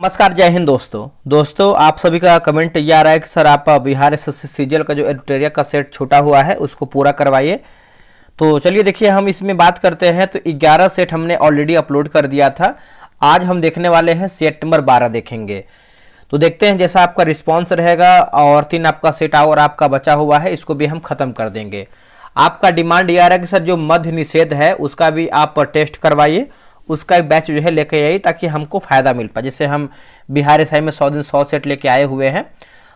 नमस्कार, जय हिंद दोस्तों आप सभी का कमेंट ये आ रहा है कि सर आप बिहार एसएससी सीजीएल का जो एडिटोरियल का सेट छूटा हुआ है उसको पूरा करवाइए। तो चलिए देखिए, हम इसमें बात करते हैं। तो 11 सेट हमने ऑलरेडी अपलोड कर दिया था। आज हम देखने वाले हैं सेट नंबर 12 देखेंगे। तो देखते हैं जैसा आपका रिस्पॉन्स रहेगा। और 3 आपका सेट और आपका बचा हुआ है, इसको भी हम ख़त्म कर देंगे। आपका डिमांड ये आ रहा है कि सर जो मध्य निषेध है उसका भी आप टेस्ट करवाइए, उसका एक बैच जो है लेके आइए ताकि हमको फ़ायदा मिल पाए। जैसे हम बिहार एसआई में 100 दिन 100 सेट लेके आए हुए हैं,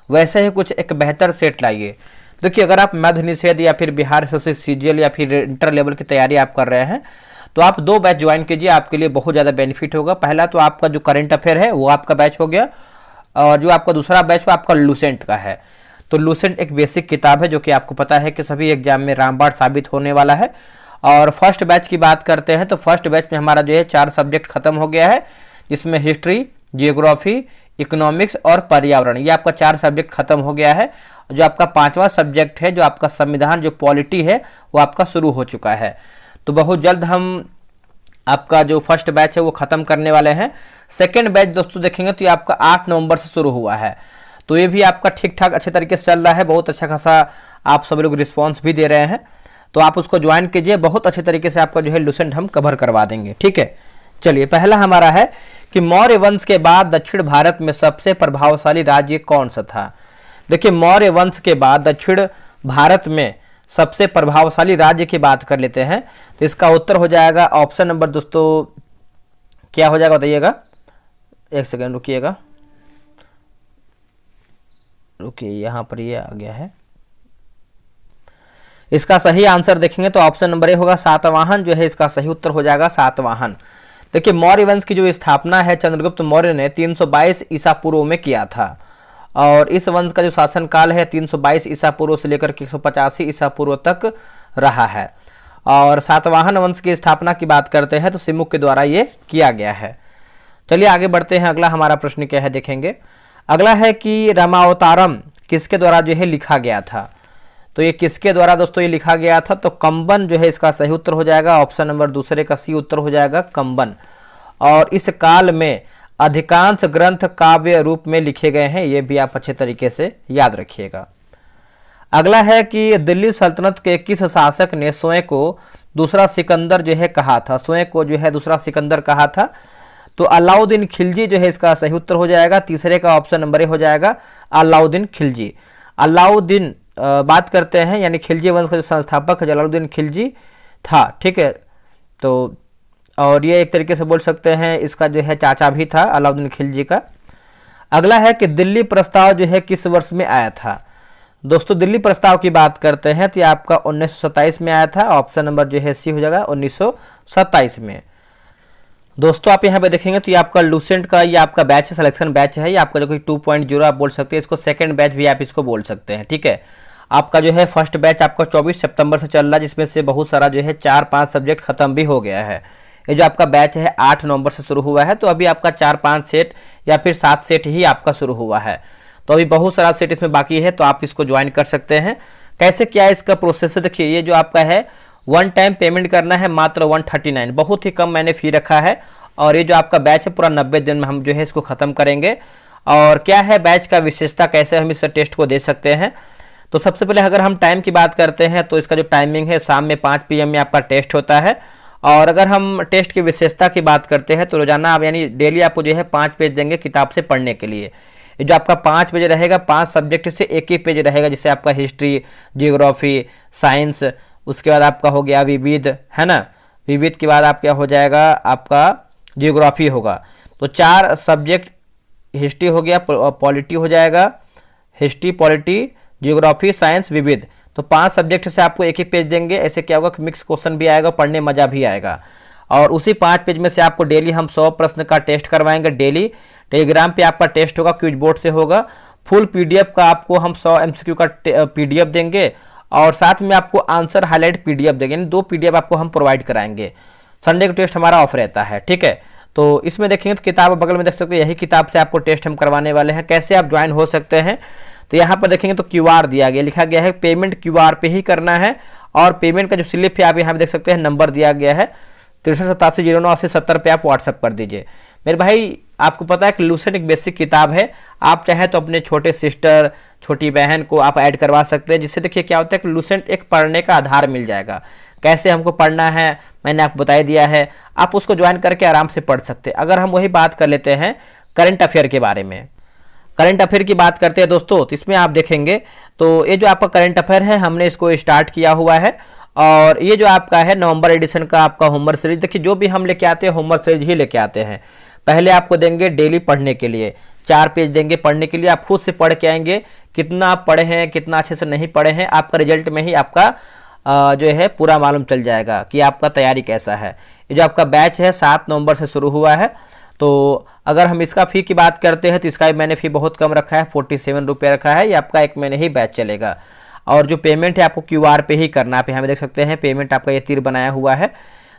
वैसे ही कुछ एक बेहतर सेट लाइए। देखिए, अगर आप मध्य निषेध या फिर बिहार एसएससी सीजीएल या फिर इंटर लेवल की तैयारी आप कर रहे हैं तो आप 2 बैच ज्वाइन कीजिए, आपके लिए बहुत ज़्यादा बेनिफिट होगा। पहला तो आपका जो करंट अफेयर है वो आपका बैच हो गया, और जो आपका दूसरा बैच वो आपका लूसेंट का है। तो लूसेंट एक बेसिक किताब है जो कि आपको पता है कि सभी एग्जाम में रामबाण साबित होने वाला है। और फर्स्ट बैच की बात करते हैं तो फर्स्ट बैच में हमारा जो है 4 सब्जेक्ट खत्म हो गया है, जिसमें हिस्ट्री, जियोग्राफी, इकोनॉमिक्स और पर्यावरण, ये आपका 4 सब्जेक्ट खत्म हो गया है। जो आपका 5वां सब्जेक्ट है, जो आपका संविधान, जो पॉलिटी है, वो आपका शुरू हो चुका है। तो बहुत जल्द हम आपका जो फर्स्ट बैच है वो ख़त्म करने वाले हैं। सेकेंड बैच दोस्तों देखेंगे तो ये आपका 8 नवंबर से शुरू हुआ है। तो ये भी आपका ठीक ठाक अच्छे तरीके से चल रहा है, बहुत अच्छा खासा आप सभी लोग रिस्पॉन्स भी दे रहे हैं। तो आप उसको ज्वाइन कीजिए, बहुत अच्छे तरीके से आपका जो है लूसेंट हम कवर करवा देंगे। ठीक है, चलिए पहला हमारा है कि मौर्य वंश के बाद दक्षिण भारत में सबसे प्रभावशाली राज्य कौन सा था। देखिए, मौर्य वंश के बाद दक्षिण भारत में सबसे प्रभावशाली राज्य की बात कर लेते हैं तो इसका उत्तर हो जाएगा ऑप्शन नंबर दोस्तों क्या हो जाएगा बताइएगा। एक सेकेंड रुकिएगा, यहाँ पर ये आ गया है। इसका सही आंसर देखेंगे तो ऑप्शन नंबर ए होगा सातवाहन, जो है इसका सही उत्तर हो जाएगा सातवाहन। देखिए, मौर्य वंश की जो स्थापना है चंद्रगुप्त मौर्य ने 322 ईसा पूर्व में किया था। और इस वंश का जो शासनकाल है 322 ईसा पूर्व से लेकर के 185 ईसा पूर्व तक रहा है। और सातवाहन वंश की स्थापना की बात करते हैं तो सिमुक के द्वारा ये किया गया है। चलिए आगे बढ़ते हैं, अगला हमारा प्रश्न क्या है देखेंगे। अगला है कि रामावतारम किसके द्वारा जो है लिखा गया था। तो ये किसके द्वारा दोस्तों ये लिखा गया था, तो कंबन जो है इसका सही उत्तर हो जाएगा। ऑप्शन नंबर दूसरे का सी उत्तर हो जाएगा कंबन। और इस काल में अधिकांश ग्रंथ काव्य रूप में लिखे गए हैं, ये भी आप अच्छे तरीके से याद रखिएगा। अगला है कि दिल्ली सल्तनत के किस शासक ने स्वयं को दूसरा सिकंदर जो है कहा था। स्वयं को जो है दूसरा सिकंदर कहा था, तो अलाउद्दीन खिलजी जो है इसका सही उत्तर हो जाएगा। तीसरे का ऑप्शन नंबर ए हो जाएगा अलाउद्दीन खिलजी। अलाउद्दीन बात करते हैं, यानी खिलजी वंश का जो संस्थापक है जलालुद्दीन खिलजी था। ठीक है, तो और ये एक तरीके से बोल सकते हैं इसका जो है चाचा भी था अलाउद्दीन खिलजी का। अगला है कि दिल्ली प्रस्ताव जो है किस वर्ष में आया था। दोस्तों, दिल्ली प्रस्ताव की बात करते हैं तो ये आपका 1927 में आया था। ऑप्शन नंबर जो है सी हो जाएगा 1927 में। दोस्तों, आप यहाँ पे देखेंगे तो ये आपका लूसेंट का ये आपका बैच है, सिलेक्शन बैच है। ये आपका जो कोई 2.0 आप बोल सकते हैं, इसको सेकंड बैच भी आप इसको बोल सकते हैं। ठीक है, आपका जो है फर्स्ट बैच आपका 24 सितंबर से चल रहा है, जिसमें से बहुत सारा जो है 4-5 सब्जेक्ट खत्म भी हो गया है। ये जो आपका बैच है 8 नवंबर से शुरू हुआ है, तो अभी आपका 4-5 सेट या फिर 7 सेट ही आपका शुरू हुआ है। तो अभी बहुत सारा सेट इसमें बाकी है, तो आप इसको ज्वाइन कर सकते हैं। कैसे क्या है इसका प्रोसेस है, देखिए ये जो आपका है 1 टाइम पेमेंट करना है मात्र 139, बहुत ही कम मैंने फी रखा है। और ये जो आपका बैच है पूरा 90 दिन में हम जो है इसको ख़त्म करेंगे। और क्या है बैच का विशेषता, कैसे हम इस टेस्ट को दे सकते हैं। तो सबसे पहले अगर हम टाइम की बात करते हैं तो इसका जो टाइमिंग है शाम में 5 PM में आपका टेस्ट होता है। और अगर हम टेस्ट की विशेषता की बात करते हैं तो रोजाना आप यानी डेली आपको जो है 5 पेज देंगे किताब से पढ़ने के लिए। ये जो आपका 5 पेज रहेगा, 5 सब्जेक्ट से एक ही पेज रहेगा, जैसे आपका हिस्ट्री, जियोग्राफी, साइंस, उसके बाद आपका हो गया विविध, है ना। विविध के बाद आप क्या हो जाएगा आपका जियोग्राफी होगा। तो 4 सब्जेक्ट, हिस्ट्री हो गया, पॉलिटी हो जाएगा, हिस्ट्री, पॉलिटी, जियोग्राफी, साइंस, विविध। तो 5 सब्जेक्ट से आपको एक ही पेज देंगे। ऐसे क्या होगा कि मिक्स क्वेश्चन भी आएगा, पढ़ने मज़ा भी आएगा। और उसी 5 पेज में से आपको डेली हम 100 प्रश्न का टेस्ट करवाएंगे। डेली टेलीग्राम पे आपका टेस्ट होगा, क्विज बोर्ड से होगा। फुल PDF का आपको हम 100 MCQ का PDF देंगे, और साथ में आपको आंसर हाईलाइट PDF देंगे, यानी 2 PDF आपको हम प्रोवाइड कराएंगे। संडे को टेस्ट हमारा ऑफ रहता है। ठीक है, तो इसमें देखेंगे तो किताब बगल में देख सकते हैं, यही किताब से आपको टेस्ट हम करवाने वाले हैं। कैसे आप ज्वाइन हो सकते हैं, तो यहाँ पर देखेंगे तो QR दिया गया, लिखा गया है पेमेंट QR पे ही करना है। और पेमेंट का जो स्लिप है आप यहाँ पे देख सकते हैं, नंबर दिया गया है 6387098070 पे आप व्हाट्सअप कर दीजिए। मेरे भाई आपको पता है कि लूसेंट एक बेसिक किताब है, आप चाहे तो अपने छोटे सिस्टर, छोटी बहन को आप ऐड करवा सकते हैं, जिससे देखिए क्या होता है कि लूसेंट एक पढ़ने का आधार मिल जाएगा। कैसे हमको पढ़ना है मैंने आपको बता दिया है, आप उसको ज्वाइन करके आराम से पढ़ सकते हैं। अगर हम वही बात कर लेते हैं करंट अफेयर के बारे में, करंट अफेयर की बात करते हैं दोस्तों, तो इसमें आप देखेंगे तो ये जो आपका करंट अफेयर है हमने इसको स्टार्ट किया हुआ है, और ये जो आपका है नवंबर एडिशन का आपका होमवर्क सीरीज। देखिए जो भी हम लेके आते हैं होमवर्क सीरीज ही लेके आते हैं। पहले आपको देंगे डेली पढ़ने के लिए 4 पेज देंगे पढ़ने के लिए, आप खुद से पढ़ के आएंगे, कितना आप पढ़े हैं कितना अच्छे से नहीं पढ़े हैं, आपका रिजल्ट में ही आपका जो है पूरा मालूम चल जाएगा कि आपका तैयारी कैसा है। ये जो आपका बैच है 7 नवंबर से शुरू हुआ है, तो अगर हम इसका फ़ी की बात करते हैं तो इसका मैंने फ़ी बहुत कम रखा है, 47 रुपये रखा है। ये आपका 1 महीने ही बैच चलेगा, और जो पेमेंट है आपको QR पे ही करना है। आप यहाँ में देख सकते हैं पेमेंट आपका ये तीर बनाया हुआ है।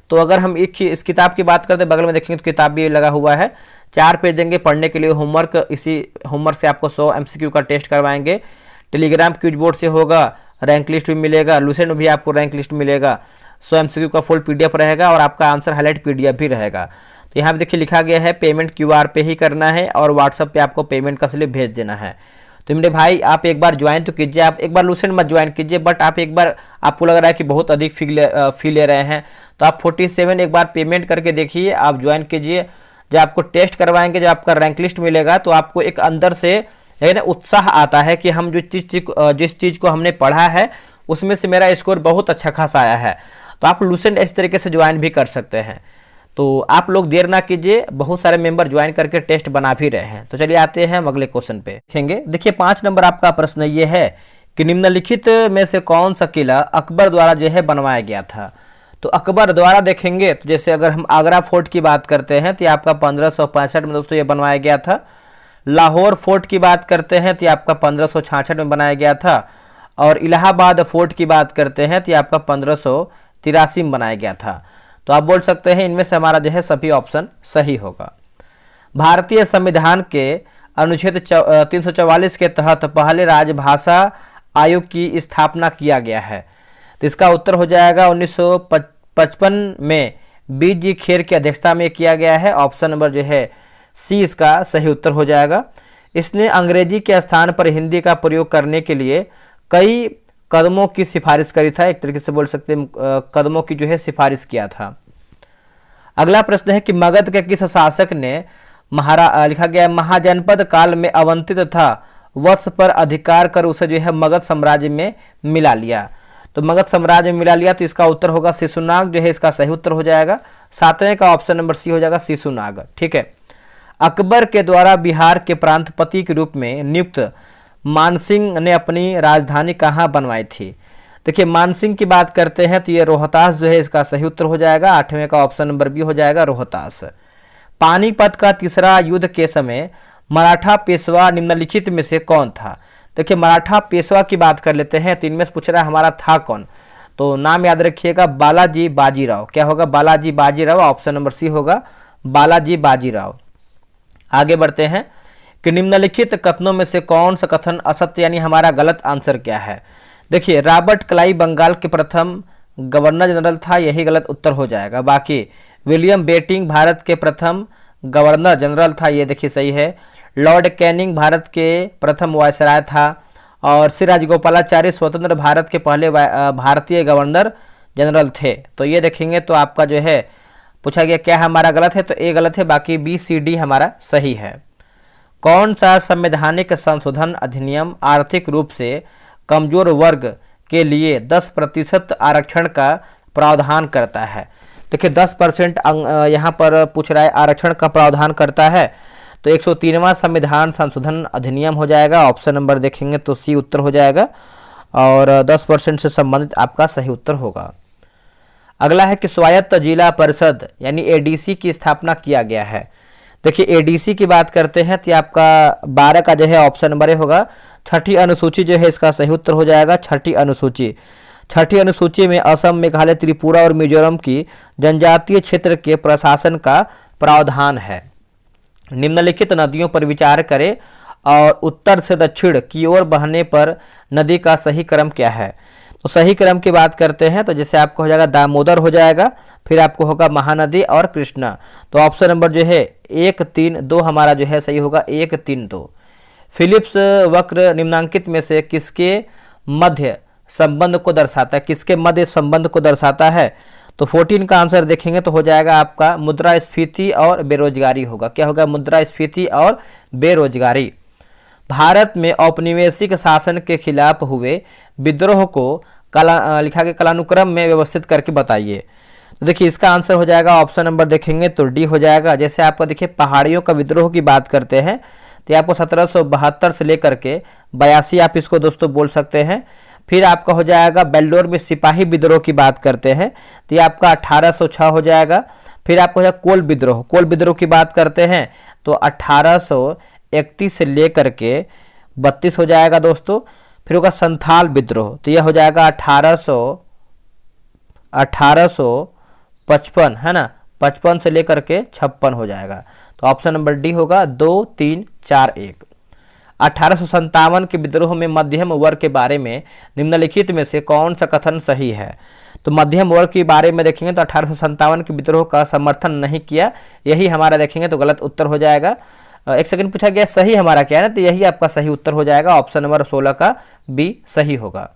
तो अगर हम इस किताब की बात करते हैं, बगल में देखेंगे तो किताब भी लगा हुआ है। 4 पेज देंगे पढ़ने के लिए होमवर्क, इसी होमवर्क से आपको 100 MCQ का टेस्ट करवाएंगे। टेलीग्राम क्यूज बोर्ड से होगा, रैंक लिस्ट भी मिलेगा, लूसेंट में भी आपको रैंक लिस्ट मिलेगा, 100 MCQ का फुल PDF रहेगा, और आपका आंसर हाईलाइट PDF भी रहेगा। तो यहाँ पे देखिए लिखा गया है पेमेंट QR पे ही करना है, और व्हाट्सएप पे आपको पेमेंट का स्लिप भेज देना है। तो मेरे भाई आप एक बार ज्वाइन तो कीजिए, आप एक बार लूसेंट मत ज्वाइन कीजिए, बट आप एक बार आपको लग रहा है कि बहुत अधिक फी ले रहे हैं, तो आप 47 एक बार पेमेंट करके देखिए, आप ज्वाइन कीजिए। जब आपको टेस्ट करवाएंगे, जब आपका रैंक लिस्ट मिलेगा, तो आपको एक अंदर से लेकिन उत्साह आता है कि हम जिस चीज़ को हमने पढ़ा है उसमें से मेरा स्कोर बहुत अच्छा खासा आया है। तो आप लूसेंट इस तरीके से ज्वाइन भी कर सकते हैं। तो आप लोग देर ना कीजिए, बहुत सारे मेंबर ज्वाइन करके टेस्ट बना भी रहे हैं। तो चलिए आते हैं हम अगले क्वेश्चन पे देखेंगे। देखिए 5 नंबर आपका प्रश्न ये है कि निम्नलिखित में से कौन सा किला अकबर द्वारा जो है बनवाया गया था। तो अकबर द्वारा देखेंगे तो जैसे अगर हम आगरा फोर्ट की बात करते हैं तो ये आपका 1565 में दोस्तों ये बनवाया गया था। लाहौर फोर्ट की बात करते हैं तो ये आपका 1566 में बनाया गया था, और इलाहाबाद फोर्ट की बात करते हैं तो ये आपका 1583 में बनाया गया था। तो आप बोल सकते हैं इनमें से हमारा जो है सभी ऑप्शन सही होगा। भारतीय संविधान के अनुच्छेद 344 के तहत पहले राजभाषा आयोग की स्थापना किया गया है। तो इसका उत्तर हो जाएगा 1955 में BG खेर की अध्यक्षता में किया गया है। ऑप्शन नंबर जो है सी इसका सही उत्तर हो जाएगा। इसने अंग्रेजी के स्थान पर हिंदी का प्रयोग करने के लिए कई कदमों की सिफारिश करी था, एक तरीके से बोल सकते हैं कदमों की जो है सिफारिश किया था। अगला प्रश्न है कि मगध के किस शासक ने लिखा गया महाजनपद काल में अवंती तथा वत्स पर अधिकार कर उसे जो है मगध साम्राज्य में मिला लिया। तो मगध साम्राज्य में मिला लिया, तो इसका उत्तर होगा शिशुनाग जो है इसका सही उत्तर हो जाएगा। 7वें का ऑप्शन नंबर सी हो जाएगा शिशुनाग। ठीक है। अकबर के द्वारा बिहार के प्रांतपति के रूप में नियुक्त मानसिंह ने अपनी राजधानी कहाँ बनवाई थी। देखिए मानसिंह की बात करते हैं तो ये रोहतास जो है इसका सही उत्तर हो जाएगा। 8वें का ऑप्शन नंबर बी हो जाएगा रोहतास। पानीपत का तीसरा युद्ध के समय मराठा पेशवा निम्नलिखित में से कौन था। देखिए मराठा पेशवा की बात कर लेते हैं, तो इनमें से पूछ रहा है हमारा था कौन। तो नाम याद रखिएगा बालाजी बाजीराव। क्या होगा Balaji Bajirao, option number C होगा बालाजी बाजीराव। आगे बढ़ते हैं कि निम्नलिखित कथनों में से कौन सा कथन असत्य यानी हमारा गलत आंसर क्या है। देखिए रॉबर्ट क्लाई बंगाल के प्रथम गवर्नर जनरल था, यही गलत उत्तर हो जाएगा। बाकी विलियम बेटिंग भारत के प्रथम गवर्नर जनरल था, ये देखिए सही है। लॉर्ड कैनिंग भारत के प्रथम वायसराय था, और श्री राजगोपालाचारी स्वतंत्र भारत के पहले भारतीय गवर्नर जनरल थे। तो ये देखेंगे तो आपका जो है पूछा गया क्या हमारा गलत है, तो ए गलत है, बाकी बी सी डी हमारा सही है। कौन सा संवैधानिक संशोधन अधिनियम आर्थिक रूप से कमजोर वर्ग के लिए 10% आरक्षण का प्रावधान करता है। देखिए 10% यहाँ पर पूछ रहा है आरक्षण का प्रावधान करता है, तो 103वां संविधान संशोधन अधिनियम हो जाएगा। ऑप्शन नंबर देखेंगे तो सी उत्तर हो जाएगा, और 10% से संबंधित आपका सही उत्तर होगा। अगला है कि स्वायत्त जिला परिषद यानी ADC की स्थापना किया गया है। देखिए ADC की बात करते हैं तो आपका 12 का जो है ऑप्शन नंबर होगा। 6ठी अनुसूची जो है इसका सही उत्तर हो जाएगा। 6ठी अनुसूची, 6ठी अनुसूची में असम, मेघालय, त्रिपुरा और मिजोरम की जनजातीय क्षेत्र के प्रशासन का प्रावधान है। निम्नलिखित नदियों पर विचार करें और उत्तर से दक्षिण की ओर बहने पर नदी का सही क्रम क्या है। तो सही क्रम की बात करते हैं तो जैसे आपको हो जाएगा दामोदर हो जाएगा, फिर आपको होगा महानदी और कृष्णा। तो ऑप्शन नंबर जो है 1, 3, 2 हमारा जो है सही होगा 1, 3, 2। फिलिप्स वक्र निम्नांकित में से किसके मध्य संबंध को दर्शाता है, किसके मध्य संबंध को दर्शाता है? तो 14 का आंसर देखेंगे तो हो जाएगा आपका मुद्रास्फीति और बेरोजगारी होगा। क्या होगा? मुद्रास्फीति और बेरोजगारी। भारत में औपनिवेशिक शासन के खिलाफ हुए विद्रोह को लिखा के कालानुक्रम में व्यवस्थित करके बताइए। तो देखिए इसका आंसर हो जाएगा ऑप्शन नंबर देखेंगे तो डी हो जाएगा। जैसे आपका देखिए पहाड़ियों का विद्रोह की बात करते हैं तो आपको 1772 से लेकर के 82 आप इसको दोस्तों बोल सकते हैं। फिर आपका हो जाएगा बेल्डोर में सिपाही विद्रोह की बात करते हैं तो ये आपका 1806 हो जाएगा। फिर आपको हो जाएगा कोल विद्रोह की बात करते हैं तो 1831 से लेकर के 32 हो जाएगा दोस्तों। फिर होगा संथाल विद्रोह तो यह हो जाएगा 1855 है ना, 55 से लेकर के 56 हो जाएगा। तो ऑप्शन नंबर डी होगा 2, 3, 4, 1। 1857 के विद्रोह में मध्यम वर्ग के बारे में निम्नलिखित में से कौन सा कथन सही है? तो मध्यम वर्ग के बारे में देखेंगे तो 1857 के विद्रोह का समर्थन नहीं किया, यही हमारा देखेंगे तो गलत उत्तर हो जाएगा। एक सेकंड पूछा गया सही हमारा क्या है ना, तो यही आपका सही उत्तर हो जाएगा। ऑप्शन नंबर 16 का बी सही होगा।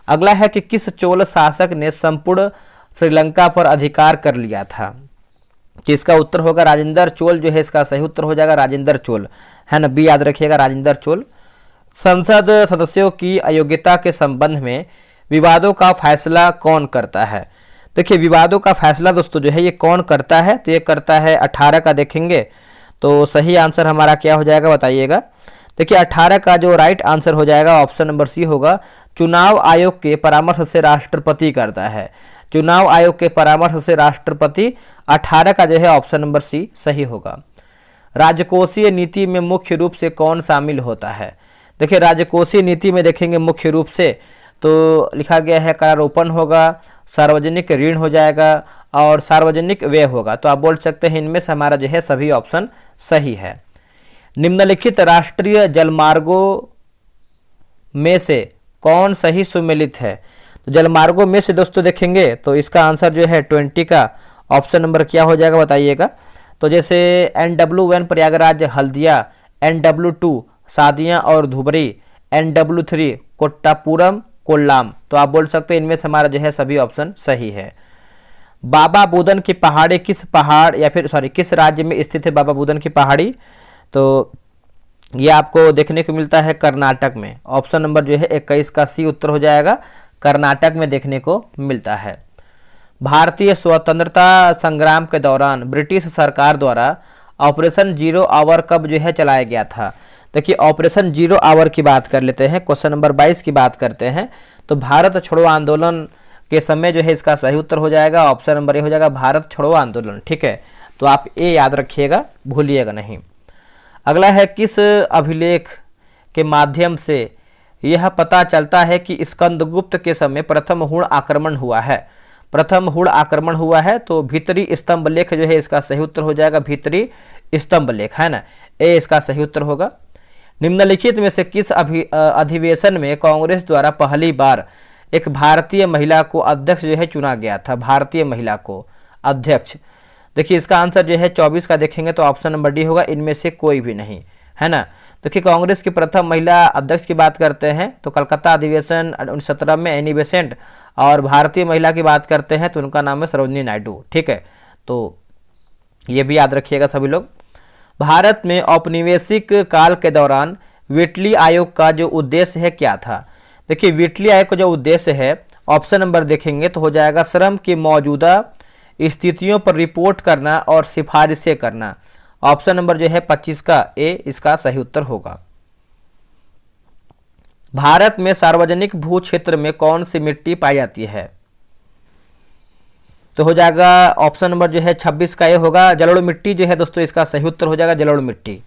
अगला है कि किस चोल शासक ने संपूर्ण श्रीलंका पर अधिकार कर लिया था? कि इसका उत्तर होगा राजेंद्र चोल जो है इसका सही उत्तर हो जाएगा, राजेंद्र चोल है ना, बी याद रखिएगा राजेंद्र चोल। संसद सदस्यों की अयोग्यता के संबंध में विवादों का फैसला कौन करता है? देखिए विवादों का फैसला दोस्तों जो है ये कौन करता है? तो ये करता है 18 का देखेंगे तो सही आंसर हमारा क्या हो जाएगा बताइएगा। देखिए 18 का जो राइट आंसर हो जाएगा ऑप्शन नंबर सी होगा, चुनाव आयोग के परामर्श से राष्ट्रपति करता है। चुनाव आयोग के परामर्श से राष्ट्रपति, 18 का जो है ऑप्शन नंबर सी सही होगा। राजकोषीय नीति में मुख्य रूप से कौन शामिल होता है? देखिए राजकोषीय नीति में देखेंगे मुख्य रूप से तो लिखा गया है करारोपण होगा, सार्वजनिक ऋण हो जाएगा और सार्वजनिक व्यय होगा। तो आप बोल सकते हैं इनमें से हमारा जो है सभी ऑप्शन सही है। निम्नलिखित राष्ट्रीय जलमार्गों में से कौन सही सुमेलित है? तो जलमार्गों में से दोस्तों देखेंगे तो इसका आंसर जो है 20 का ऑप्शन नंबर क्या हो जाएगा बताइएगा। तो जैसे NW1 प्रयागराज हल्दिया, NW2 सादिया और धुबरी, NW3 कोट्टापुरम कोल्लाम। तो आप बोल सकते हैं इनमें से हमारा जो है सभी ऑप्शन सही है। बाबा बुदन की पहाड़ी किस पहाड़ या फिर किस राज्य में स्थित है बाबा बुदन की पहाड़ी? तो ये आपको देखने को मिलता है कर्नाटक में। ऑप्शन नंबर जो है 21 का सी उत्तर हो जाएगा, कर्नाटक में देखने को मिलता है। भारतीय स्वतंत्रता संग्राम के दौरान ब्रिटिश सरकार द्वारा ऑपरेशन 0 आवर कब जो है चलाया गया था? देखिए ऑपरेशन 0 आवर की बात कर लेते हैं, क्वेश्चन नंबर 22 की बात करते हैं तो भारत छोड़ो आंदोलन के समय जो है इसका सही उत्तर हो जाएगा। ऑप्शन नंबर ए हो जाएगा भारत छोड़ो आंदोलन। ठीक है, तो आप ए याद रखिएगा, भूलिएगा नहीं। अगला है किस अभिलेख के माध्यम से यह पता चलता है कि स्कंदगुप्त के समय प्रथम हुण आक्रमण हुआ है? प्रथम हुण आक्रमण हुआ है तो भीतरी स्तंभ लेख जो है इसका सही उत्तर हो जाएगा, भीतरी स्तंभ लेख है ना, ए इसका सही उत्तर होगा। निम्नलिखित में से किस अधिवेशन में कांग्रेस द्वारा पहली बार एक भारतीय महिला को अध्यक्ष जो है चुना गया था? भारतीय महिला को अध्यक्ष, देखिए इसका आंसर जो है 24 का देखेंगे तो ऑप्शन नंबर डी होगा, इनमें से कोई भी नहीं है ना। देखिए कांग्रेस की प्रथम महिला अध्यक्ष की बात करते हैं तो कलकत्ता अधिवेशन 1917 में एनी बेसेंट, और भारतीय महिला की बात करते हैं तो उनका नाम है सरोजिनी नायडू। ठीक है, तो ये भी याद रखिएगा सभी लोग। भारत में औपनिवेशिक काल के दौरान व्हिटली आयोग का जो उद्देश्य है क्या था? देखिए व्हिटली आयोग का जो उद्देश्य है ऑप्शन नंबर देखेंगे तो हो जाएगा श्रम की मौजूदा स्थितियों पर रिपोर्ट करना और सिफारिशें करना। ऑप्शन नंबर जो है 25 का ए इसका सही उत्तर होगा। भारत में सार्वजनिक भू क्षेत्र में कौन सी मिट्टी पाई जाती है? तो हो जाएगा ऑप्शन नंबर जो है 26 का ये होगा, जलोढ़ मिट्टी जो है दोस्तों इसका सही उत्तर हो जाएगा, जलोढ़ मिट्टी।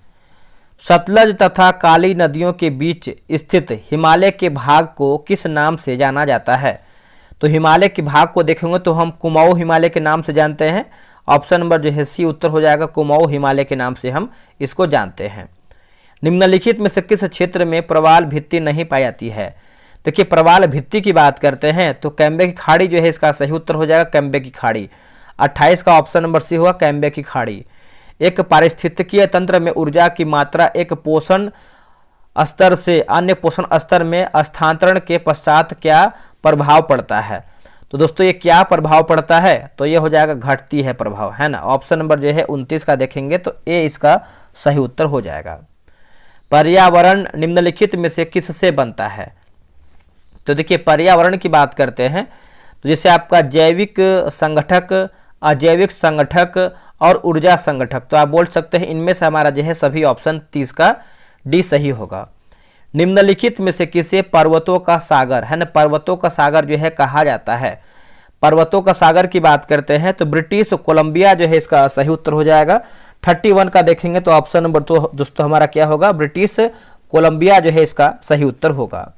सतलज तथा काली नदियों के बीच स्थित हिमालय के भाग को किस नाम से जाना जाता है? तो हिमालय के भाग को देखेंगे तो हम कुमाऊं हिमालय के नाम से जानते हैं। ऑप्शन नंबर जो है सी उत्तर हो जाएगा, कुमाऊं हिमालय के नाम से हम इसको जानते हैं। निम्नलिखित में से किस क्षेत्र में प्रवाल भित्ति नहीं पाई जाती है? देखिए प्रवाल भित्ति की बात करते हैं तो कैम्बे की खाड़ी जो है इसका सही उत्तर हो जाएगा कैम्बे की खाड़ी। 28 का ऑप्शन नंबर सी होगा कैम्बे की खाड़ी। एक पारिस्थितिकीय तंत्र में ऊर्जा की मात्रा एक पोषण स्तर से अन्य पोषण स्तर में स्थानांतरण के पश्चात क्या प्रभाव पड़ता है। तो दोस्तों ये क्या प्रभाव पड़ता है, तो ये हो जाएगा घटती है प्रभाव, है ना। ऑप्शन नंबर जो है 29 का देखेंगे तो ए इसका सही उत्तर हो जाएगा। पर्यावरण निम्नलिखित में से किससे बनता है। तो देखिए पर्यावरण की बात करते हैं तो जैसे आपका जैविक संगठक, अजैविक संगठक और ऊर्जा संगठक, तो आप बोल सकते हैं इनमें से हमारा जो है सभी ऑप्शन 30 का डी सही होगा। निम्नलिखित में से किसे पर्वतों का सागर, है ना, पर्वतों का सागर जो है कहा जाता है। पर्वतों का सागर की बात करते हैं तो ब्रिटिश कोलंबिया जो है इसका सही उत्तर हो जाएगा। 31 का देखेंगे तो ऑप्शन नंबर तो दोस्तों हमारा क्या होगा, ब्रिटिश कोलंबिया जो है इसका सही उत्तर होगा।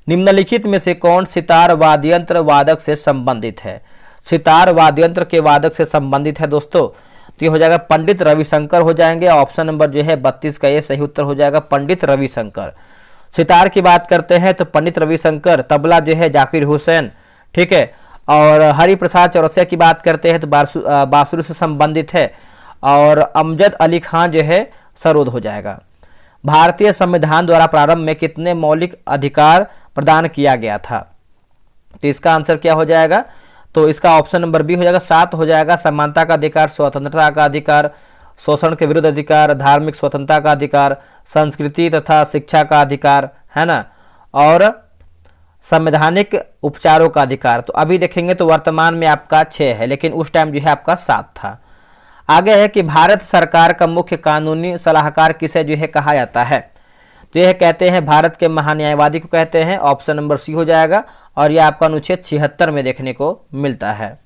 निम्नलिखित में से कौन सितार वाद्ययंत्र वादक से संबंधित है। सितार वाद्ययंत्र के वादक से संबंधित है दोस्तों, तो ये हो जाएगा पंडित रविशंकर हो जाएंगे। ऑप्शन नंबर जो है 32 का ये सही उत्तर हो जाएगा पंडित रविशंकर। सितार की बात करते हैं तो पंडित रविशंकर, तबला जो है जाकिर हुसैन, ठीक है। और हरिप्रसाद चौरसिया की बात करते हैं तो बांसुरी से संबंधित है। और अमजद अली खान जो है सरोद हो जाएगा। भारतीय संविधान द्वारा प्रारंभ में कितने मौलिक अधिकार प्रदान किया गया था। तो इसका आंसर क्या हो जाएगा, तो इसका ऑप्शन नंबर बी हो जाएगा 7 हो जाएगा। समानता का अधिकार, स्वतंत्रता का अधिकार, शोषण के विरुद्ध अधिकार, धार्मिक स्वतंत्रता का अधिकार, संस्कृति तथा शिक्षा का अधिकार, है ना, और संवैधानिक उपचारों का अधिकार। तो अभी देखेंगे तो वर्तमान में आपका 6 है, लेकिन उस टाइम जो है आपका 7 था। आगे है कि भारत सरकार का मुख्य कानूनी सलाहकार किसे जो है कहा जाता है। तो यह कहते हैं भारत के महान्यायवादी को कहते हैं। ऑप्शन नंबर सी हो जाएगा और यह आपका अनुच्छेद 76 में देखने को मिलता है।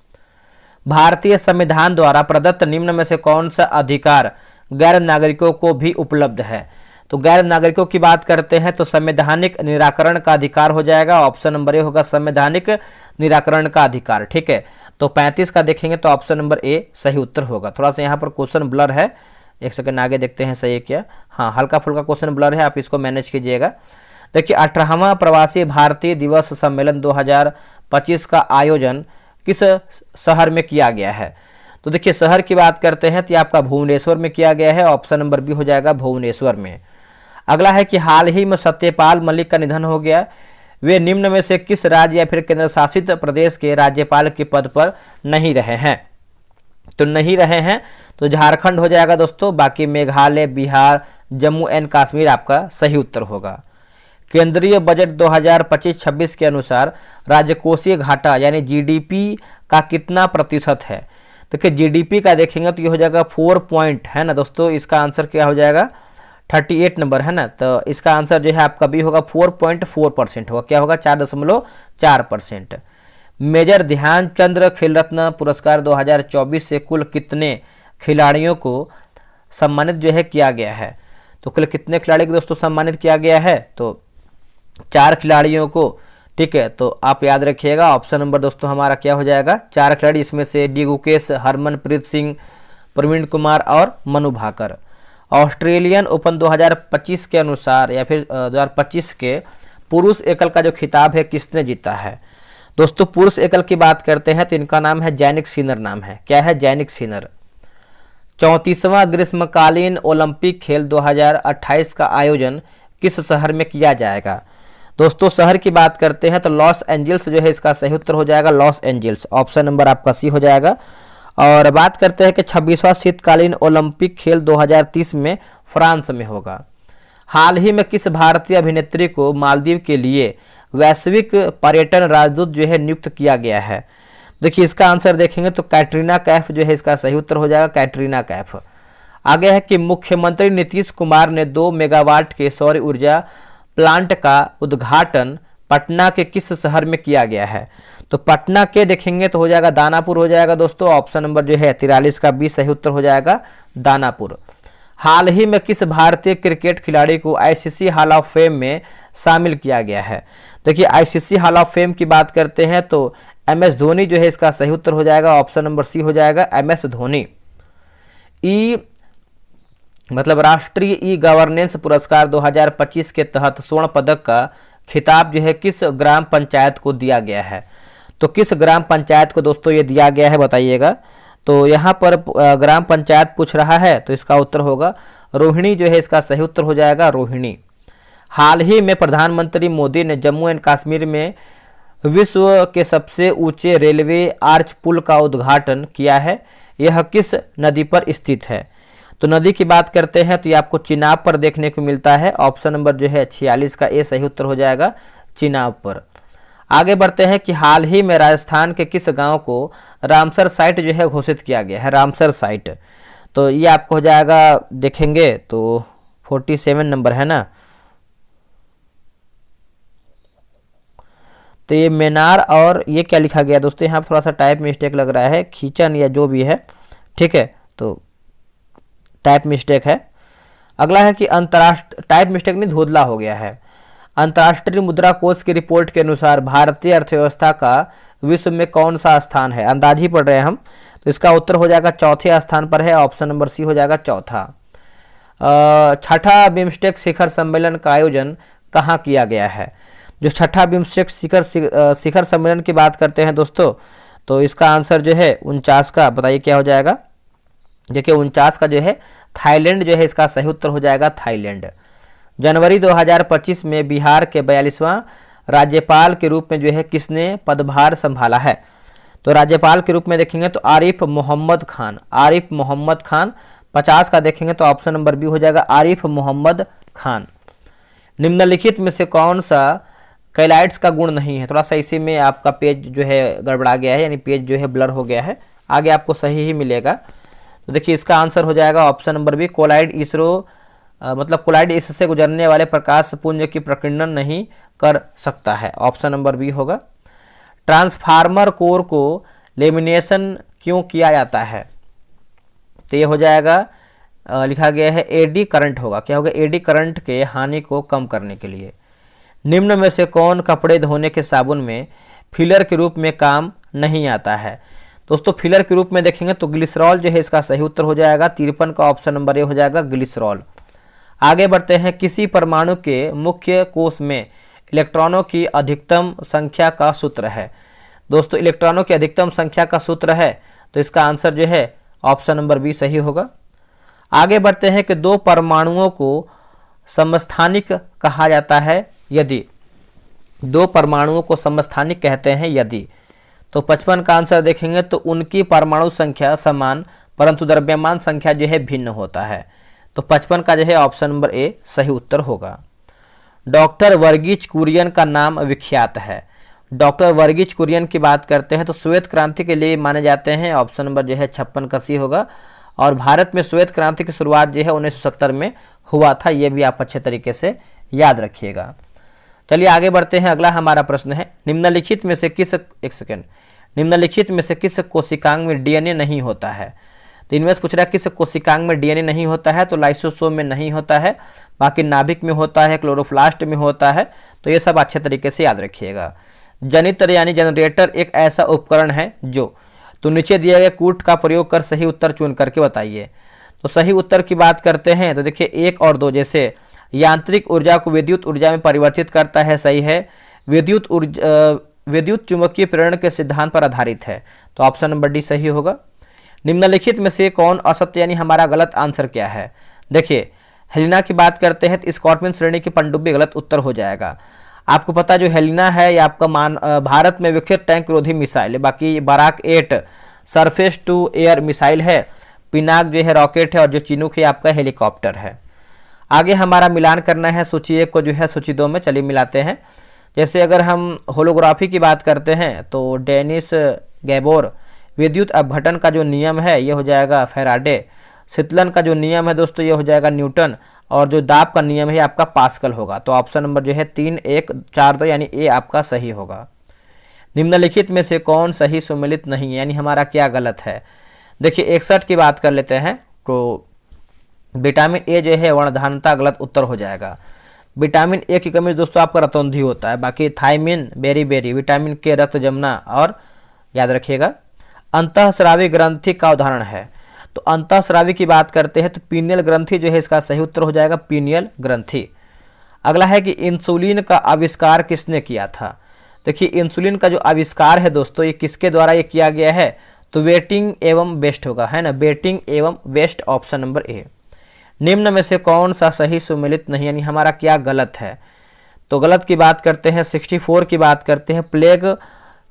भारतीय संविधान द्वारा प्रदत्त निम्न में से कौन सा अधिकार गैर नागरिकों को भी उपलब्ध है। तो गैर नागरिकों की बात करते हैं तो संवैधानिक निराकरण का अधिकार हो जाएगा। ऑप्शन नंबर ए होगा संवैधानिक निराकरण का अधिकार, ठीक है। तो 35 का देखेंगे तो ऑप्शन नंबर ए सही उत्तर होगा। थोड़ा सा यहाँ पर क्वेश्चन ब्लर है, एक सेकंड आगे देखते हैं सही है क्या। हाँ, हल्का फुल्का क्वेश्चन ब्लर है, आप इसको मैनेज कीजिएगा। देखिए 18वां प्रवासी भारतीय दिवस सम्मेलन 2025 का आयोजन किस शहर में किया गया है। तो देखिए शहर की बात करते हैं तो आपका भुवनेश्वर में किया गया है। ऑप्शन नंबर बी हो जाएगा भुवनेश्वर में। अगला है कि हाल ही में सत्यपाल मलिक का निधन हो गया, वे निम्न में से किस राज्य या फिर केंद्र शासित प्रदेश के राज्यपाल के पद पर नहीं रहे हैं। तो नहीं रहे हैं तो झारखंड हो जाएगा दोस्तों, बाकी मेघालय, बिहार, जम्मू एंड कश्मीर आपका सही उत्तर होगा। केंद्रीय बजट 2025-26 के अनुसार राजकोषीय घाटा यानी जीडीपी का कितना प्रतिशत है। देखिए जीडीपी का देखेंगे तो ये हो जाएगा 4 पॉइंट, है ना दोस्तों। इसका आंसर क्या हो जाएगा 38 नंबर, है ना। तो इसका आंसर जो है आपका बी होगा 4.4% होगा। क्या होगा 4.4%। मेजर ध्यानचंद खेल रत्न पुरस्कार 2024 से कुल कितने खिलाड़ियों को सम्मानित जो है किया गया है। तो कुल कितने खिलाड़ी को दोस्तों सम्मानित किया गया है, तो 4 खिलाड़ियों को, ठीक है। तो आप याद रखिएगा ऑप्शन नंबर दोस्तों हमारा क्या हो जाएगा 4 खिलाड़ी, इसमें से डी गुकेश, हरमनप्रीत सिंह, प्रवीण कुमार और मनु भाकर। ऑस्ट्रेलियन ओपन 2025 के अनुसार या फिर 2025 के पुरुष एकल का जो खिताब है किसने जीता है। दोस्तों पुरुष एकल की बात करते हैं तो इनका नाम है जैनिक सिनर, नाम है क्या है, जैनिक सिनर। 34वां ग्रीष्मकालीन ओलंपिक खेल 2028 का आयोजन किस शहर में किया जाएगा। दोस्तों शहर की बात करते हैं तो लॉस एंजल्स जो है इसका सही उत्तर हो जाएगा, लॉस एंजल्स। ऑप्शन नंबर आपका सी हो जाएगा। और बात करते हैं कि 26वां शीतकालीन ओलंपिक खेल 2030 में फ्रांस में होगा। हाल ही में किस भारतीय अभिनेत्री को मालदीव के लिए वैश्विक पर्यटन राजदूत जो है नियुक्त किया गया है। देखिए इसका आंसर देखेंगे तो कैटरीना कैफ जो है इसका सही उत्तर हो जाएगा, कैटरीना कैफ। आगे है कि मुख्यमंत्री नीतीश कुमार ने 2 मेगावाट के सौर ऊर्जा प्लांट का उद्घाटन पटना के किस शहर में किया गया है। तो पटना के देखेंगे तो हो जाएगा दानापुर हो जाएगा दोस्तों। ऑप्शन नंबर जो है 43 का बी सही उत्तर हो जाएगा, दानापुर। हाल ही में किस भारतीय क्रिकेट खिलाड़ी को आईसीसी हॉल ऑफ फेम में शामिल किया गया है। देखिए आईसीसी हॉल ऑफ फेम की बात करते हैं तो एमएस धोनी जो है इसका सही उत्तर हो जाएगा। ऑप्शन नंबर सी हो जाएगा, एमएस धोनी। मतलब राष्ट्रीय ई गवर्नेंस पुरस्कार 2025 के तहत स्वर्ण पदक का खिताब जो है किस ग्राम पंचायत को दिया गया है? तो किस ग्राम पंचायत को दोस्तों ये दिया गया है बताइएगा। तो यहाँ पर ग्राम पंचायत पूछ रहा है, तो इसका उत्तर होगा रोहिणी जो है इसका सही उत्तर हो जाएगा, रोहिणी। हाल ही में प्रधानमंत्री मोदी ने जम्मू एंड कश्मीर में विश्व के सबसे ऊंचे रेलवे आर्च पुल का उद्घाटन किया है। यह किस नदी पर स्थित है? तो नदी की बात करते हैं तो ये आपको चिनाब पर देखने को मिलता है। ऑप्शन नंबर जो है 46 का ए सही उत्तर हो जाएगा, चिनाब पर। आगे बढ़ते हैं कि हाल ही में राजस्थान के किस गांव को रामसर साइट जो है घोषित किया गया है? रामसर साइट, तो ये आपको हो जाएगा, देखेंगे तो 47 नंबर है ना। तो ये मेनार, और ये क्या लिखा गया दोस्तों, यहाँ थोड़ा सा टाइप मिस्टेक लग रहा है, खींचन या जो भी है, ठीक है, तो टाइप मिस्टेक है। अगला है कि अंतर्राष्ट्रीय, टाइप मिस्टेक नहीं, धुंधला हो गया है। अंतर्राष्ट्रीय मुद्रा कोष की रिपोर्ट के अनुसार भारतीय अर्थव्यवस्था का विश्व में कौन सा स्थान है? अंदाज ही पढ़ रहे हैं हम, तो इसका उत्तर हो जाएगा चौथे स्थान पर है। ऑप्शन नंबर सी हो जाएगा, चौथा। छठा बिम्स्टेक शिखर सम्मेलन का आयोजन कहाँ किया गया है? जो छठा बिम्स्टेक शिखर सम्मेलन की बात करते हैं दोस्तों, तो इसका आंसर जो है 49 का, बताइए क्या हो जाएगा। देखिए 49 का जो है थाईलैंड जो है इसका सही उत्तर हो जाएगा, थाईलैंड। जनवरी 2025 में बिहार के 42वां राज्यपाल के रूप में जो है किसने पदभार संभाला है? तो राज्यपाल के रूप में देखेंगे तो आरिफ मोहम्मद खान, आरिफ मोहम्मद खान। 50 का देखेंगे तो ऑप्शन नंबर बी हो जाएगा, आरिफ मोहम्मद खान। निम्नलिखित में से कौन सा कैलाइट्स का गुण नहीं है? थोड़ा सा इसी में आपका पेज जो है गड़बड़ा गया है, यानी पेज जो है ब्लर हो गया है, आगे आपको सही ही मिलेगा। तो देखिए इसका आंसर हो जाएगा option number B, collide. ISRO मतलब कोलाइड इससे गुजरने वाले प्रकाश पुंज की प्रकीर्णन नहीं कर सकता है, ऑप्शन नंबर बी होगा। ट्रांसफार्मर कोर को लेमिनेशन क्यों किया जाता है? तो ये हो जाएगा, लिखा गया है एडी करंट होगा, क्या होगा, एडी करंट के हानि को कम करने के लिए। निम्न में से कौन कपड़े धोने के साबुन में फिलर के रूप में काम नहीं आता है? दोस्तों फिलर के रूप में देखेंगे तो ग्लिसरॉल जो है इसका सही उत्तर हो जाएगा, 53 का ऑप्शन नंबर ए हो जाएगा, ग्लिसरॉल। आगे बढ़ते हैं, किसी परमाणु के मुख्य कोश में इलेक्ट्रॉनों की अधिकतम संख्या का सूत्र है? दोस्तों इलेक्ट्रॉनों की अधिकतम संख्या का सूत्र है, तो इसका आंसर जो है ऑप्शन नंबर बी सही होगा। आगे बढ़ते हैं कि दो परमाणुओं को समस्थानिक कहा जाता है यदि? दो परमाणुओं को समस्थानिक कहते हैं यदि, तो 55 का आंसर देखेंगे तो उनकी परमाणु संख्या समान परंतु द्रव्यमान संख्या जो है भिन्न होता है, तो 55 का जो है ऑप्शन नंबर ए सही उत्तर होगा। डॉक्टर वर्गीज कुरियन का नाम विख्यात है? डॉक्टर वर्गीज कुरियन की बात करते हैं तो श्वेत क्रांति के लिए माने जाते हैं, ऑप्शन नंबर जो है 56 का सी होगा। और भारत में श्वेत क्रांति की शुरुआत जो है 1970 में हुआ था, ये भी आप अच्छे तरीके से याद रखिएगा। चलिए आगे बढ़ते हैं, अगला हमारा प्रश्न है, निम्नलिखित में से किस, एक सेकेंड, निम्नलिखित में से किस कोशिकांग में डीएनए नहीं होता है? तो इनमें से पूछ रहा है किस कोशिकांग में डीएनए नहीं होता है? तो लाइसोसोम में नहीं होता है, बाकी नाभिक में होता है, क्लोरोप्लास्ट में होता है, तो ये सब अच्छे तरीके से याद रखिएगा। जनित्र यानी जनरेटर एक ऐसा उपकरण है जो, तो नीचे दिए गए कूट का प्रयोग कर सही उत्तर चुन करके बताइए। तो सही उत्तर की बात करते हैं तो देखिए 1 और 2, जैसे यांत्रिक ऊर्जा को विद्युत ऊर्जा में परिवर्तित करता है, सही है। विद्युत चुंबकीय प्रेरण के सिद्धांत पर आधारित है, तो ऑप्शन नंबर डी सही होगा। निम्नलिखित में से कौन असत्य यानी हमारा गलत आंसर क्या है? देखिए हेलिना की बात करते हैं तो स्कॉर्पियन श्रेणी की पनडुब्बी गलत उत्तर हो जाएगा। आपको पता जो हेलिना है ये आपका भारत में विकसित टैंक रोधी मिसाइल है, बाकी Barak 8 surface to air missile है, पिनाक जो है रॉकेट है, और जो चिनूक है आपका हेलीकॉप्टर है। आगे हमारा मिलान करना है सूची 1 को जो है सूची 2 में, चलिए मिलाते हैं। जैसे अगर हम होलोग्राफी की बात करते हैं तो डेनिस गैबोर, विद्युत अपघटन का जो नियम है ये हो जाएगा फैराडे, शीतलन का जो नियम है दोस्तों ये हो जाएगा न्यूटन, और जो दाब का नियम है आपका पास्कल होगा, तो ऑप्शन नंबर जो है 3, 1, 4, 2 यानी ए आपका सही होगा। निम्नलिखित में से कौन सही सुमेलित नहीं है यानी हमारा क्या गलत है? देखिए 61 की बात कर लेते हैं तो विटामिन ए जो है वर्णधानता गलत उत्तर हो जाएगा। विटामिन ए की कमी दोस्तों आपका रतौंधी होता है, बाकी थायमिन, बेरी, विटामिन के रक्त जमना, और याद रखिएगा अंतःस्रावी ग्रंथि का उदाहरण है। तो अंतःस्रावी की बात करते हैं तो पीनियल ग्रंथि जो है इसका सही उत्तर हो जाएगा, पीनियल ग्रंथि। अगला है कि इंसुलिन का आविष्कार किसने किया था। देखिए इंसुलिन का जो आविष्कार है दोस्तों, ये किसके द्वारा ये किया गया है, तो वेटिंग एवं वेस्ट होगा, है ना, बेटिंग एवं वेस्ट, ऑप्शन नंबर ए। निम्न में से कौन सा सही सुमेलित नहीं, यानी हमारा क्या गलत है। तो गलत की बात करते हैं, 64 की बात करते हैं, प्लेग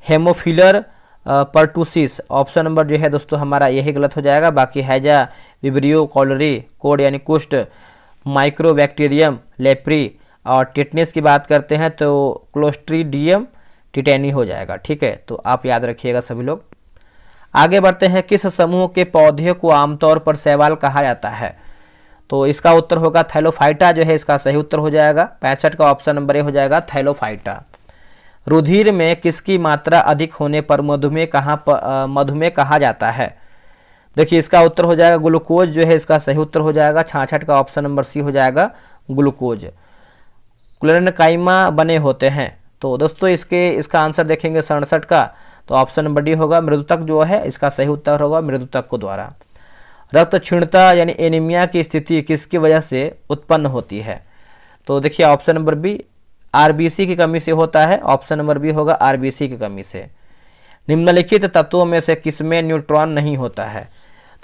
हेमोफिलर पर्टूसिस, ऑप्शन नंबर जो है दोस्तों हमारा यही गलत हो जाएगा। बाकी हैजा, विब्रियो, कॉलरी, कोड यानी कुष्ठ, माइक्रोबैक्टीरियम, लेप्री और टिटनेस की बात करते हैं तो क्लोस्ट्रीडियम टिटेनी हो जाएगा। ठीक है, तो आप याद रखिएगा सभी लोग। आगे बढ़ते हैं, किस समूह के पौधे को आमतौर पर शैवाल कहा जाता है। तो इसका उत्तर होगा थैलोफाइटा, जो है इसका सही उत्तर हो जाएगा। 65 का ऑप्शन नंबर ए हो जाएगा थैलोफाइटा। रुधिर में किसकी मात्रा अधिक होने पर मधुमेह कहा जाता है। देखिए इसका उत्तर हो जाएगा ग्लूकोज, जो है इसका सही उत्तर हो जाएगा। 66 का ऑप्शन नंबर सी हो जाएगा ग्लूकोज। क्लोरेनकाइमा बने होते हैं, तो दोस्तों इसका आंसर देखेंगे 67 का, तो ऑप्शन नंबर डी होगा मृदुतक, जो है इसका सही उत्तर होगा मृदुतक को द्वारा। रक्त क्षीणता यानी एनीमिया की स्थिति किसकी वजह से उत्पन्न होती है। तो देखिए ऑप्शन नंबर बी आरबीसी की कमी से होता है, ऑप्शन नंबर बी होगा आरबीसी की कमी से। निम्नलिखित तत्वों में से किसमें न्यूट्रॉन नहीं होता है।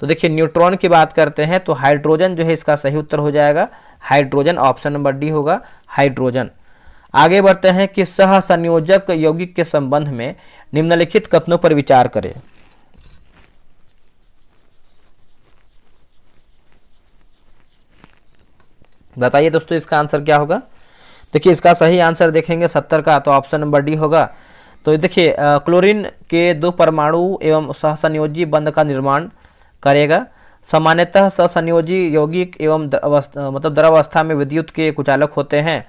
तो देखिए न्यूट्रॉन की बात करते हैं तो हाइड्रोजन जो है इसका सही उत्तर हो जाएगा हाइड्रोजन, ऑप्शन नंबर डी होगा हाइड्रोजन। आगे बढ़ते हैं कि सह संयोजक यौगिक के संबंध में निम्नलिखित कथनों पर विचार करें। बताइए दोस्तों इसका आंसर क्या होगा। देखिए इसका सही आंसर देखेंगे 70 का, तो ऑप्शन नंबर डी होगा। तो देखिए क्लोरीन के 2 परमाणु एवं सहसंयोजी बंध का निर्माण करेगा। सामान्यतः सहसंयोजी यौगिक एवं द्रवावस्था में विद्युत के कुचालक होते हैं।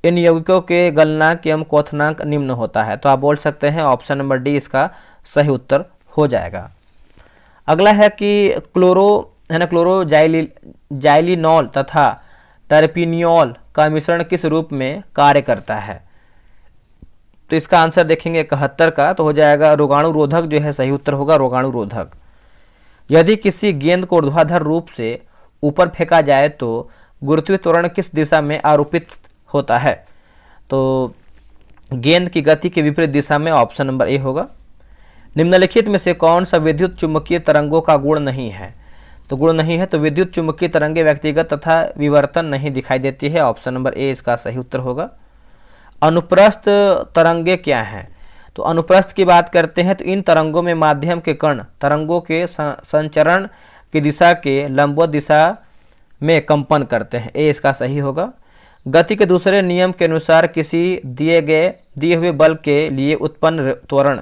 इन यौगिकों के गलनांक एवं क्वथनांक निम्न होता है, तो आप बोल सकते हैं ऑप्शन नंबर डी इसका सही उत्तर हो जाएगा। अगला है कि क्लोरोजाइलिनॉल तथा टर्पिनियोल का मिश्रण किस रूप में कार्य करता है। तो इसका आंसर देखेंगे 71 का, तो हो जाएगा रोगाणुरोधक, जो है सही उत्तर होगा रोगाणुरोधक। यदि किसी गेंद को ऊर्ध्वाधर रूप से ऊपर फेंका जाए तो गुरुत्वीय त्वरण किस दिशा में आरोपित होता है। तो गेंद की गति के विपरीत दिशा में, ऑप्शन नंबर ए होगा। निम्नलिखित में से कौन सा विद्युत चुम्बकीय तरंगों का गुण नहीं है। तो गुण नहीं है तो विद्युत चुम्बकीय तरंगे व्यक्तिगत तथा विवर्तन नहीं दिखाई देती है, ऑप्शन नंबर ए इसका सही उत्तर होगा। अनुप्रस्थ तरंगे क्या हैं। तो अनुप्रस्थ की बात करते हैं तो इन तरंगों में माध्यम के कण तरंगों के संचरण की दिशा के लंबवत दिशा में कंपन करते हैं, ए इसका सही होगा। गति के दूसरे नियम के अनुसार किसी दिए हुए बल के लिए उत्पन्न त्वरण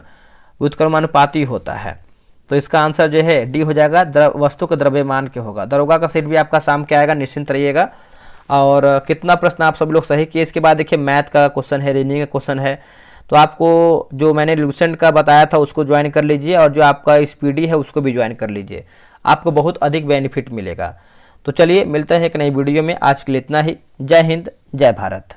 व्युत्क्रमानुपाती होता है, तो इसका आंसर जो है डी हो जाएगा वस्तु के द्रव्यमान के होगा। दरोगा का सेट भी आपका शाम के आएगा, निश्चिंत रहिएगा। और कितना प्रश्न आप सब लोग सही किए, इसके बाद देखिए मैथ का क्वेश्चन है, रीजनिंग का क्वेश्चन है। तो आपको जो मैंने लूसेंट का बताया था उसको ज्वाइन कर लीजिए और जो आपका स्पीडी है उसको भी ज्वाइन कर लीजिए, आपको बहुत अधिक बेनिफिट मिलेगा। तो चलिए मिलते हैं एक नई वीडियो में, आज के लिए इतना ही। जय हिंद, जय भारत।